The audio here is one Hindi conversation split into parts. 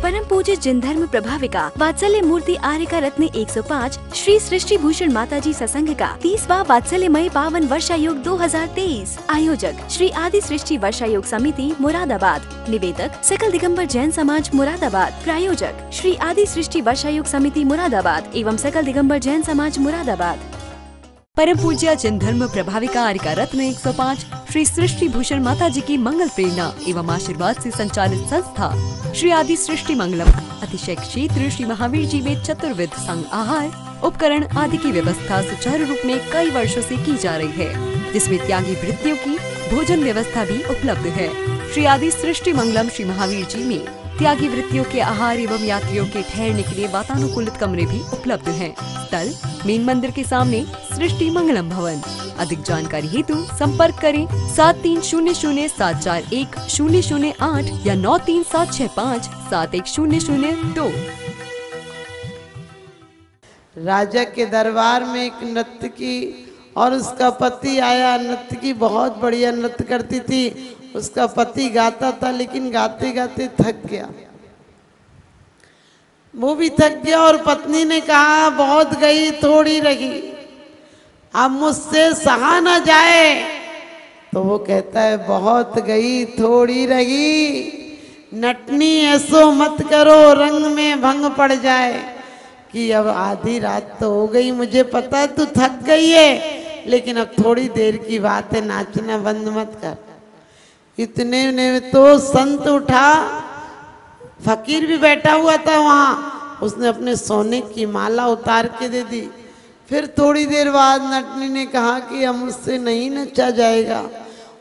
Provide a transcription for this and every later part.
परम पूज्य जिन धर्म प्रभाविका वात्सल्य मूर्ति आर्यका रत्न 105 श्री सृष्टि भूषण माताजी सत्संग का 30वां वात्सल्यमय पावन वर्षायोग 2023। आयोजक श्री आदि सृष्टि वर्षायोग समिति मुरादाबाद। निवेदक सकल दिगंबर जैन समाज मुरादाबाद। प्रायोजक श्री आदि सृष्टि वर्षायोग समिति मुरादाबाद एवं सकल दिगंबर जैन समाज मुरादाबाद। परम पूज्य जिन धर्म प्रभाविका आर्यका रत्न 105 श्री सृष्टि भूषण माता जी की मंगल प्रेरणा एवं आशीर्वाद से संचालित संस्था श्री आदि सृष्टि मंगलम अतिशय क्षेत्र श्री महावीर जी में चतुर्विध संग आहार उपकरण आदि की व्यवस्था सुचारू रूप में कई वर्षों से की जा रही है, जिसमें त्यागी वृत्तियों की भोजन व्यवस्था भी उपलब्ध है। श्री आदि सृष्टि मंगलम श्री महावीर जी में त्यागी वृत्तियों के आहार एवं यात्रियों के ठहरने के लिए वातानुकूलित कमरे भी उपलब्ध हैं। स्थल मेन मंदिर के सामने सृष्टि मंगलम भवन। अधिक जानकारी हेतु संपर्क करें 7300741008 या 9376571002। राजा के दरबार में एक नर्तकी और उसका पति आया। नर्तकी बहुत बढ़िया नृत्य करती थी। उसका पति गाता था, लेकिन गाते गाते थक गया। वो भी थक गया और पत्नी ने कहा बहुत गई थोड़ी रही, अब मुझसे सहा न जाए। तो वो कहता है बहुत गई थोड़ी रही, नटनी ऐसो मत करो रंग में भंग पड़ जाए। कि अब आधी रात तो हो गई, मुझे पता है तू थक गई है, लेकिन अब थोड़ी देर की बात है, नाचना बंद मत कर। इतने में तो संत उठा, फकीर भी बैठा हुआ था वहाँ। उसने अपने सोने की माला उतार के दे दी। फिर थोड़ी देर बाद नटनी ने कहा कि अब मुझसे नहीं नचा जाएगा।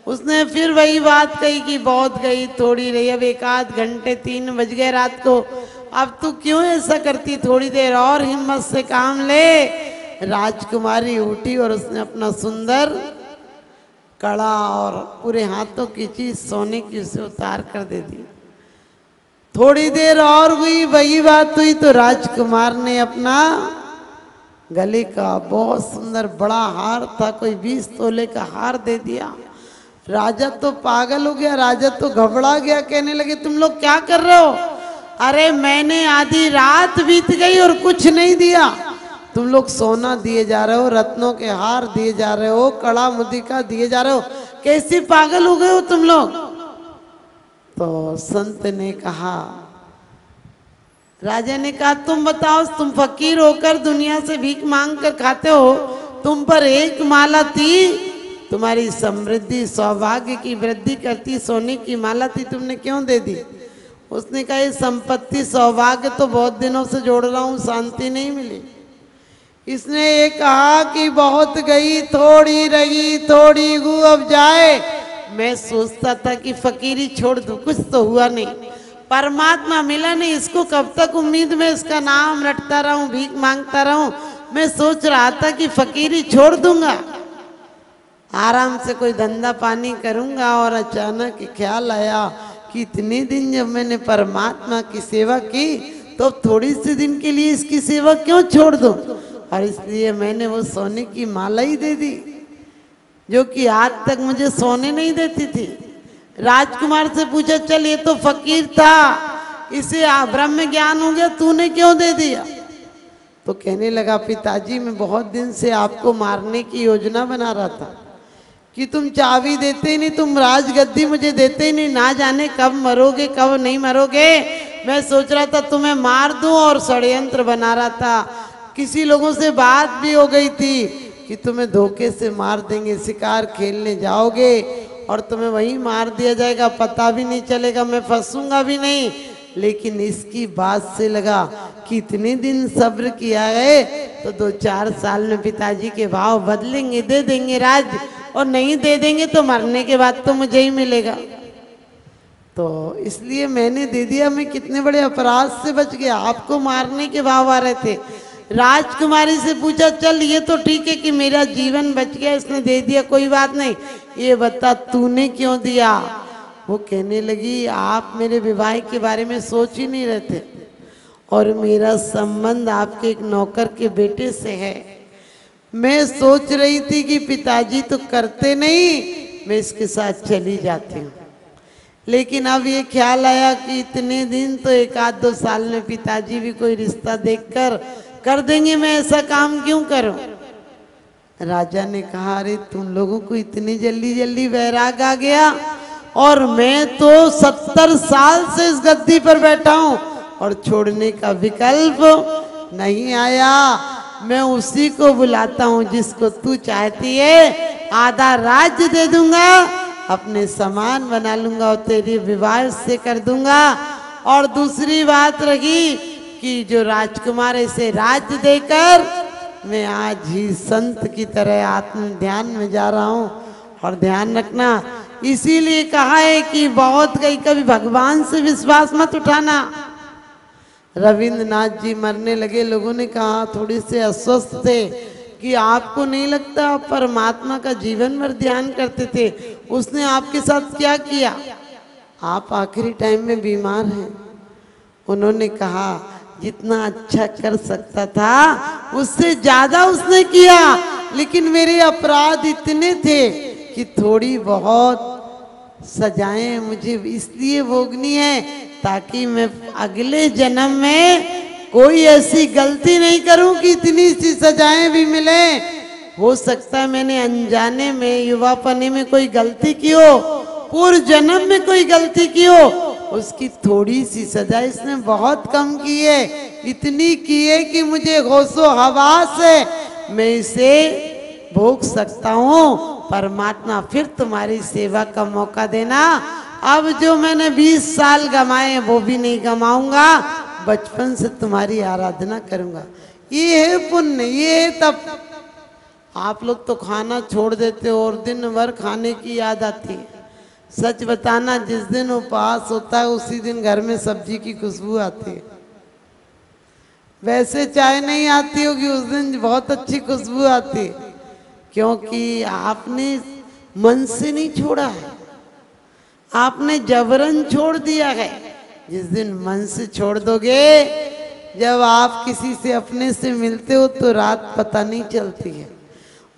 उसने फिर वही बात कही कि बहुत गई थोड़ी रही, अब 1 आध घंटे 3 बज गए रात को, अब तू क्यों ऐसा करती, थोड़ी देर और हिम्मत से काम ले। राजकुमारी उठी और उसने अपना सुंदर कड़ा और पूरे हाथों की चीज सोने की उसे उतार कर दे दी। थोड़ी देर और हुई, वही बात हुई तो राजकुमार ने अपना गले का बहुत सुंदर बड़ा हार था, कोई 20 तोले का हार दे दिया। राजा तो पागल हो गया, राजा तो घबरा गया। कहने लगे तुम लोग क्या कर रहे हो? अरे मैंने आधी रात बीत गई और कुछ नहीं दिया। तुम लोग सोना दिए जा रहे हो, रत्नों के हार दिए जा रहे हो, कड़ा मुदिका दिए जा रहे हो, कैसे पागल हो गए हो तुम लोग? तो संत ने कहा, राजा ने कहा तुम बताओ, तुम फकीर होकर दुनिया से भीख मांग कर खाते हो, तुम पर एक माला थी, तुम्हारी समृद्धि सौभाग्य की वृद्धि करती सोने की माला थी, तुमने क्यों दे दी? उसने कहा ये संपत्ति सौभाग्य तो बहुत दिनों से जोड़ रहा हूँ, शांति नहीं मिली। इसने ये कहा कि बहुत गई थोड़ी रही, थोड़ी गु अब जाए। मैं सोचता था कि फकीरी छोड़ दूं, कुछ तो हुआ नहीं, परमात्मा मिला नहीं, इसको कब तक उम्मीद में इसका नाम रटता रहूं, भीख मांगता रहूं। मैं सोच रहा था कि फकीरी छोड़ दूंगा, आराम से कोई धंधा पानी करूंगा। और अचानक ख्याल आया कि इतने दिन जब मैंने परमात्मा की सेवा की, तो थोड़ी सी दिन के लिए इसकी सेवा क्यों छोड़ दूं? और इसलिए मैंने वो सोने की माला ही दे दी, जो कि आज तक मुझे सोने नहीं देती थी। राजकुमार से पूछा चल ये तो फकीर था, इसे ब्रह्म ज्ञान हो गया, तूने क्यों दे दिया? तो कहने लगा पिताजी मैं बहुत दिन से आपको मारने की योजना बना रहा था कि तुम चाबी देते ही नहीं, तुम राजगद्दी मुझे देते ही नहीं, ना जाने कब मरोगे कब नहीं मरोगे। मैं सोच रहा था तुम्हें मार दूं और षड्यंत्र बना रहा था। किसी लोगों से बात भी हो गई थी कि तुम्हें धोखे से मार देंगे, शिकार खेलने जाओगे और तुम्हें वहीं मार दिया जाएगा, पता भी नहीं चलेगा, मैं फंसूंगा भी नहीं। लेकिन इसकी बात से लगा कि इतने दिन सब्र किया है तो 2-4 साल में पिताजी के भाव बदलेंगे, दे देंगे राज, और नहीं दे देंगे तो मरने के बाद तो मुझे ही मिलेगा। तो इसलिए मैंने दे दिया। मैं कितने बड़े अपराध से बच गया, आपको मारने के भाव आ रहे थे। राजकुमारी से पूछा चल ये तो ठीक है कि मेरा जीवन बच गया, इसने दे दिया कोई बात नहीं, ये बता तूने क्यों दिया? वो कहने लगी आप मेरे विवाह के बारे में सोच ही नहीं रहे थे और मेरा संबंध आपके एक नौकर के बेटे से है। मैं सोच रही थी कि पिताजी तो करते नहीं, मैं इसके साथ चली जाती हूँ, लेकिन अब ये ख्याल आया कि इतने दिन तो 1-2 साल में पिताजी भी कोई रिश्ता देखकर कर देंगे, मैं ऐसा काम क्यों करूं। राजा ने कहा, अरे तुम लोगों को इतनी जल्दी जल्दी वैराग आ गया, और मैं तो 70 साल से इस गद्दी पर बैठा हूं और छोड़ने का विकल्प नहीं आया। मैं उसी को बुलाता हूं जिसको तू चाहती है, आधा राज्य दे दूंगा, अपने समान बना लूंगा और तेरी विवाह से कर दूंगा। और दूसरी बात रही कि जो राजकुमार इसे राज्य देकर मैं आज ही संत की तरह आत्म ध्यान में जा रहा हूं। और ध्यान रखना, इसीलिए कहा है कि बहुत कभी भगवान से विश्वास मत उठाना। रविंद्रनाथ जी मरने लगे, लोगों ने कहा, थोड़ी से अस्वस्थ थे, कि आपको नहीं लगता आप परमात्मा का जीवन भर ध्यान करते थे, उसने आपके साथ क्या किया, आप आखिरी टाइम में बीमार हैं। उन्होंने कहा, जितना अच्छा कर सकता था उससे ज्यादा उसने किया, लेकिन मेरे अपराध इतने थे कि थोड़ी बहुत सजाएं मुझे इसलिए भोगनी है ताकि मैं अगले जन्म में कोई ऐसी गलती नहीं करूं कि इतनी सी सजाएं भी मिले। हो सकता है मैंने अनजाने में युवापने में कोई गलती की हो, पूर्व जन्म में कोई गलती की हो, उसकी थोड़ी सी सजा इसने बहुत कम की है, इतनी की है कि मुझे होशो हवास है, मैं इसे भोग सकता हूँ। परमात्मा फिर तुम्हारी सेवा का मौका देना। अब जो मैंने 20 साल गमाए वो भी नहीं गमाऊंगा, बचपन से तुम्हारी आराधना करूंगा। ये है पुण्य, ये है तप। आप लोग तो खाना छोड़ देते हो और दिन भर खाने की याद आती है। सच बताना, जिस दिन उपवास होता है उसी दिन घर में सब्जी की खुशबू आती है। वैसे चाय नहीं आती होगी, उस दिन बहुत अच्छी खुशबू आती है, क्योंकि आपने मन से नहीं छोड़ा है, आपने जबरन छोड़ दिया है। जिस दिन मन से छोड़ दोगे, जब आप किसी से अपने से मिलते हो तो रात पता नहीं चलती है,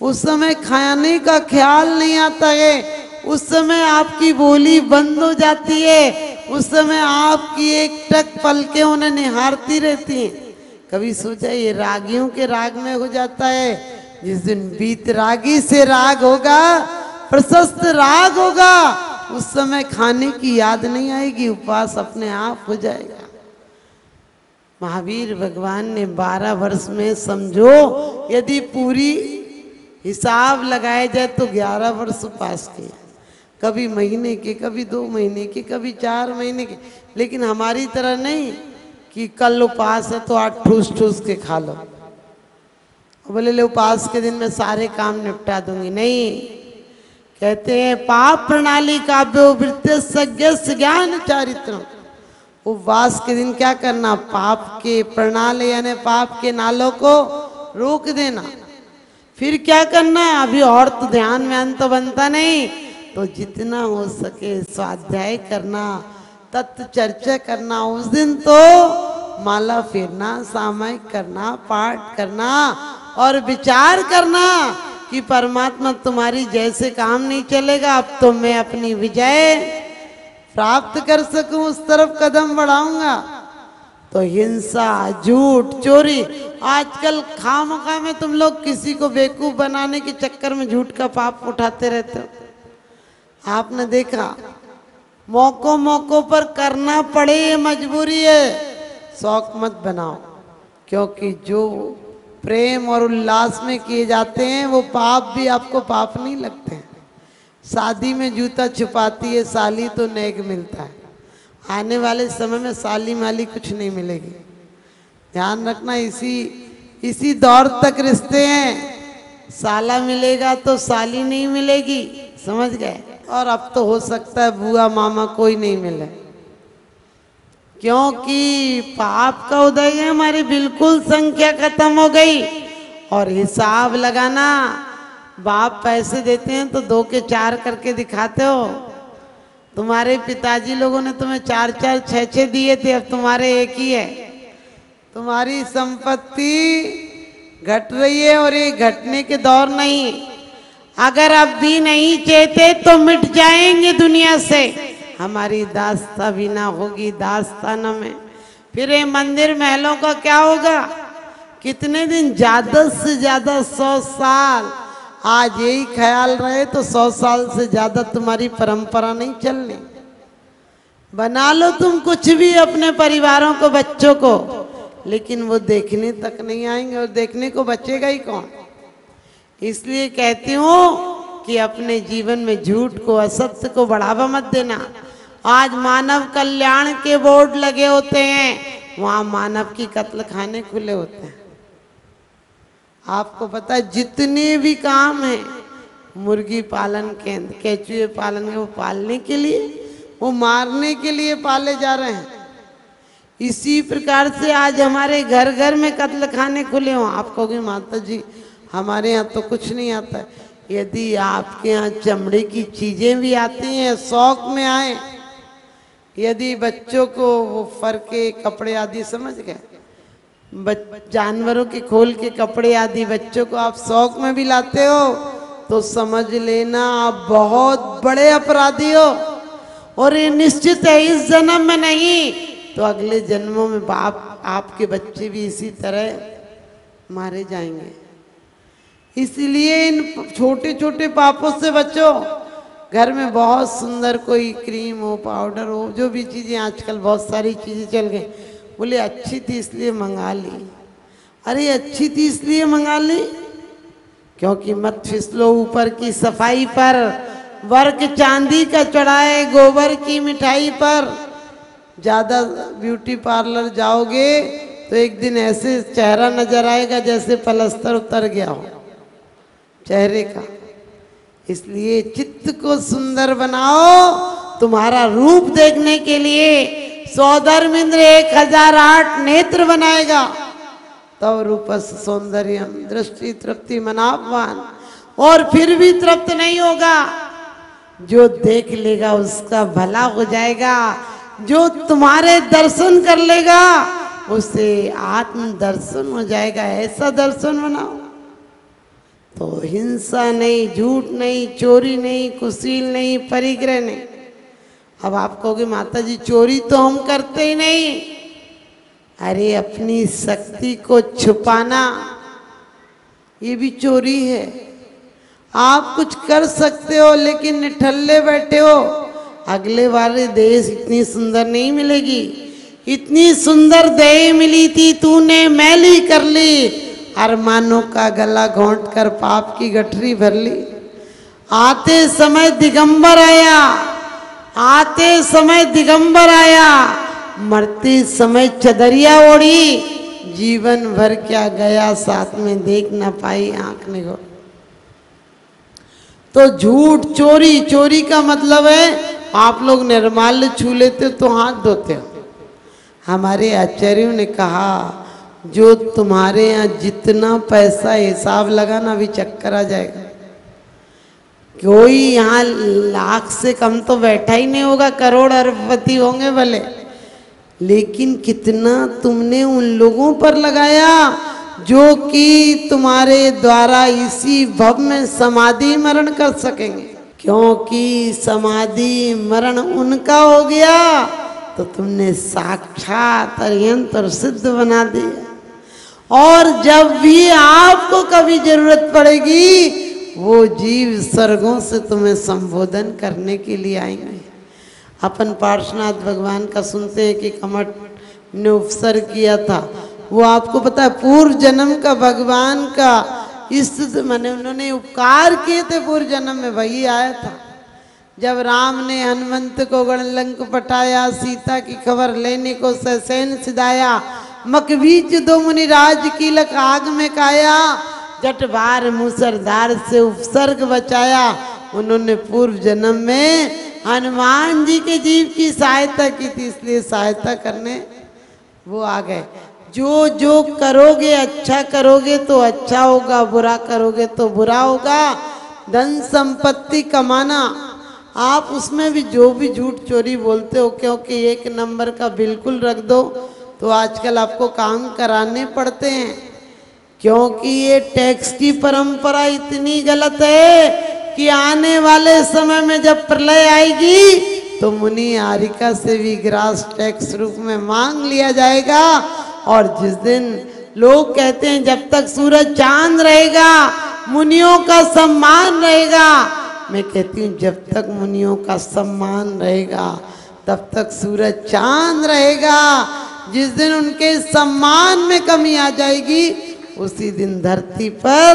उस समय खाने का ख्याल नहीं आता है, उस समय आपकी बोली बंद हो जाती है, उस समय आपकी एक टक पलकें उन्हें निहारती रहती हैं। कभी सोचा ये रागियों के राग में हो जाता है। जिस दिन बीत रागी से राग होगा, प्रशस्त राग होगा, उस समय खाने की याद नहीं आएगी, उपवास अपने आप हो जाएगा। महावीर भगवान ने 12 वर्ष में समझो यदि पूरी हिसाब लगाया जाए तो 11 वर्ष उपवास किए, कभी महीने के, कभी 2 महीने के, कभी 4 महीने के। लेकिन हमारी तरह नहीं कि कल उपवास है तो आज ठूस ठूस के खा लो, बोले ले उपवास के दिन में सारे काम निपटा दूंगी। नहीं, कहते हैं पाप प्रणाली काव्यो वृत्ति ज्ञान चारित्र। उपवास के दिन क्या करना, पाप के प्रणाली यानी पाप के नालों को रोक देना। फिर क्या करना, अभी और तो ध्यान में अंत बनता नहीं, तो जितना हो सके स्वाध्याय करना, तत्व चर्चा करना। उस दिन तो माला फेरना, सामायिक करना, पाठ करना और विचार करना कि परमात्मा तुम्हारी जैसे काम नहीं चलेगा, अब तो मैं अपनी विजय प्राप्त कर सकूं उस तरफ कदम बढ़ाऊंगा। तो हिंसा, झूठ, चोरी, आजकल खामखा में तुम लोग किसी को बेवकूफ बनाने के चक्कर में झूठ का पाप उठाते रहते हो। आपने देखा, मौकों मौकों पर करना पड़े ये मजबूरी है, शौक मत बनाओ, क्योंकि जो प्रेम और उल्लास में किए जाते हैं वो पाप भी आपको पाप नहीं लगते हैं। शादी में जूता छुपाती है साली तो नेग मिलता है, आने वाले समय में साली माली कुछ नहीं मिलेगी। ध्यान रखना, इसी दौर तक रिश्ते हैं, साला मिलेगा तो साली नहीं मिलेगी, समझ गए। और अब तो हो सकता है बुआ मामा कोई नहीं मिले, क्योंकि पाप का उदय है, हमारी बिल्कुल संख्या खत्म हो गई। और हिसाब लगाना, बाप पैसे देते हैं तो 2 के 4 करके दिखाते हो। तुम्हारे पिताजी लोगों ने तुम्हें 4-4, 6-6 दिए थे, अब तुम्हारे एक ही है। तुम्हारी संपत्ति घट रही है और ये घटने के दौर नहीं। अगर अब भी नहीं चाहते तो मिट जाएंगे दुनिया से। हमारी दास्ता भी ना होगी दास्ताना में। फिर ये मंदिर महलों का क्या होगा? कितने दिन? ज्यादा से ज्यादा 100 साल। आज यही ख्याल रहे तो 100 साल से ज्यादा तुम्हारी परंपरा नहीं चलनी। बना लो तुम कुछ भी अपने परिवारों को, बच्चों को, लेकिन वो देखने तक नहीं आएंगे और देखने को बचेगा ही कौन। इसलिए कहती हूँ कि अपने जीवन में झूठ को, असत्य को बढ़ावा मत देना। आज मानव कल्याण के बोर्ड लगे होते हैं, वहां मानव की कत्ल खाने खुले होते हैं। आपको पता है जितने भी काम है, मुर्गी पालन केंद्र, केचुए पालन के, वो पालने के लिए, वो मारने के लिए पाले जा रहे हैं। इसी प्रकार से आज हमारे घर घर में कत्ल खाने खुले हों। आप कहोगे माता जी हमारे यहाँ तो कुछ नहीं आता है। यदि आपके यहाँ चमड़े की चीजें भी आती हैं, शौक में आए, यदि बच्चों को वो फर के कपड़े आदि, समझ गए, जानवरों के खोल के कपड़े आदि बच्चों को आप शौक में भी लाते हो, तो समझ लेना आप बहुत बड़े अपराधी हो। और ये निश्चित है इस जन्म में नहीं तो अगले जन्मों में बाप आपके बच्चे भी इसी तरह मारे जाएंगे। इसलिए इन छोटे छोटे पापों से बचो। घर में बहुत सुंदर कोई क्रीम हो, पाउडर हो, जो भी चीजें, आजकल बहुत सारी चीजें चल गई, बोले अच्छी थी इसलिए मंगा ली। अरे अच्छी थी इसलिए मंगा ली, क्योंकि मत फिसलो ऊपर की सफाई पर, वर्क चांदी का चढ़ाए गोबर की मिठाई पर। ज्यादा ब्यूटी पार्लर जाओगे तो एक दिन ऐसे चेहरा नजर आएगा जैसे पलस्तर उतर गया हो चेहरे का। इसलिए चित्त को सुंदर बनाओ। तुम्हारा रूप देखने के लिए सौधर्मिंद्र 1008 नेत्र बनाएगा, तब रूपस सौंदर्यम दृष्टि तृप्ति मनापवान। और फिर भी तृप्त नहीं होगा। जो देख लेगा उसका भला हो जाएगा। जो तुम्हारे दर्शन कर लेगा उसे आत्म दर्शन हो जाएगा। ऐसा दर्शन बनाओ। तो हिंसा नहीं, झूठ नहीं, चोरी नहीं, कुशील नहीं, परिग्रह नहीं। अब आप कहोगे माता जी चोरी तो हम करते ही नहीं। अरे अपनी शक्ति को छुपाना ये भी चोरी है। आप कुछ कर सकते हो लेकिन निठल्ले बैठे हो। अगले वाले देश इतनी सुंदर नहीं मिलेगी। इतनी सुंदर देह मिली थी, तूने मैली कर ली। अरमानों का गला घोंट कर पाप की गठरी भर ली। आते समय दिगंबर आया, आते समय दिगंबर आया, मरते समय चदरिया ओढ़ी। जीवन भर क्या गया साथ में, देख ना पाई आंख निगो। तो झूठ, चोरी, चोरी का मतलब है आप लोग निर्माल्य छू लेते हो तो हाथ धोते हो। हमारे आचार्यों ने कहा जो तुम्हारे यहाँ जितना पैसा हिसाब लगाना भी चक्कर आ जाएगा। कोई यहाँ लाख से कम तो बैठा ही नहीं होगा, करोड़ अरबपति होंगे भले, लेकिन कितना तुमने उन लोगों पर लगाया जो कि तुम्हारे द्वारा इसी भव में समाधि मरण कर सकेंगे। क्योंकि समाधि मरण उनका हो गया तो तुमने साक्षात अर्यंत और सिद्ध बना दिया। और जब भी आपको कभी जरूरत पड़ेगी वो जीव स्वर्गों से तुम्हें संबोधन करने के लिए आएंगे। अपन पार्श्वनाथ भगवान का सुनते हैं कि कमठ ने उपसर्ग किया था। वो आपको पता है पूर्व जन्म का भगवान का इस माने उन्होंने उपकार किए थे। पूर्व जन्म में वही आया था जब राम ने हनुमंत को गणलंक पटाया, सीता की खबर लेने को सैन सिधाया, मकबीच दो मुनिराज कीलक आग में काया, जटवार मूसरधार से उपसर्ग बचाया। उन्होंने पूर्व जन्म में हनुमान जी के जीव की सहायता की थी, इसलिए सहायता करने वो आ गए। जो जो करोगे अच्छा करोगे तो अच्छा होगा, बुरा करोगे तो बुरा होगा। धन संपत्ति कमाना, आप उसमें भी जो भी झूठ चोरी बोलते हो, क्योंकि एक नंबर का बिल्कुल रख दो तो आजकल आपको काम कराने पड़ते हैं। क्योंकि ये टैक्स की परंपरा इतनी गलत है कि आने वाले समय में जब प्रलय आएगी तो मुनि आरिका से भी ग्रास टैक्स रूप में मांग लिया जाएगा। और जिस दिन लोग कहते हैं जब तक सूरज चांद रहेगा मुनियों का सम्मान रहेगा, मैं कहती हूँ जब तक मुनियों का सम्मान रहेगा तब तक सूरज चांद रहेगा। जिस दिन उनके सम्मान में कमी आ जाएगी उसी दिन धरती पर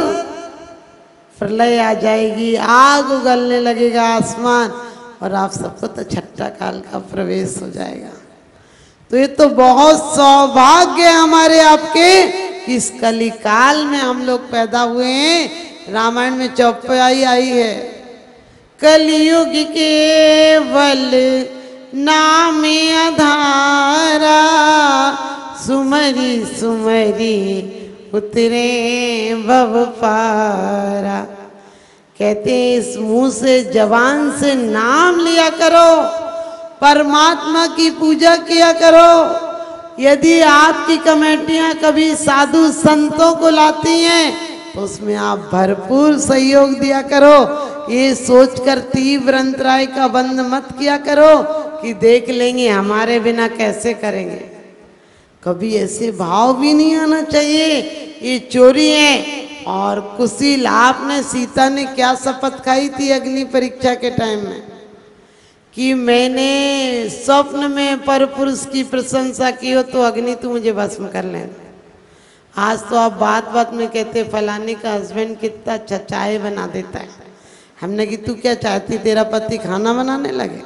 प्रलय आ जाएगी, आग उगलने लगेगा आसमान, और आप सबको तो छठा काल का प्रवेश हो जाएगा। तो ये तो बहुत सौभाग्य है हमारे आपके कि इस कली काल में हम लोग पैदा हुए हैं। रामायण में चौपाई आई है, कलयुग केवल नामे आधारा, सुमरी सुमरी उतरे भव पारा। कहते हैं इस मुंह से जबान से नाम लिया करो, परमात्मा की पूजा किया करो। यदि आपकी कमेटियां कभी साधु संतों को लाती हैं तो उसमें आप भरपूर सहयोग दिया करो। ये सोचकर तीव्र अंतराय का बंद मत किया करो कि देख लेंगे हमारे बिना कैसे करेंगे। कभी ऐसे भाव भी नहीं आना चाहिए, ये चोरी है। और कुशील, आपने सीता ने क्या शपथ खाई थी अग्नि परीक्षा के टाइम में कि मैंने स्वप्न में पर पुरुष की प्रशंसा की हो तो अग्नि तू मुझे भस्म कर लेना। आज तो आप बात बात में कहते फलाने का हस्बैंड कितना अच्छा चाय बना देता है। हमने कि तू क्या चाहती तेरा पति खाना बनाने लगे?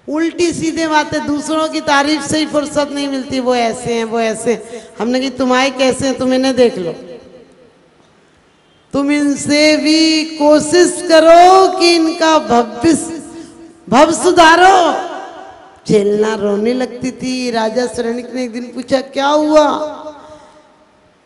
उल्टी सीधे बातें, दूसरों की तारीफ से ही फुर्सत नहीं मिलती, वो ऐसे हैं वो ऐसे। हमने कि तुम्हारे कैसे हैं तुम इन्हें देख लो, तुम इनसे भी कोशिश करो कि इनका भव सुधारो। झेलना रोने लगती थी। राजा शरणिक ने एक दिन पूछा क्या हुआ?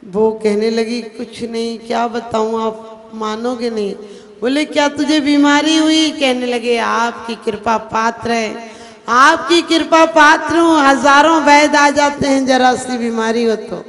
वो कहने लगी कुछ नहीं, क्या बताऊं, आप मानोगे नहीं। बोले क्या तुझे बीमारी हुई? कहने लगे आपकी कृपा पात्र है, आपकी कृपा पात्र हूँ, हजारों वैद्य आ जाते हैं जरा सी बीमारी हो तो।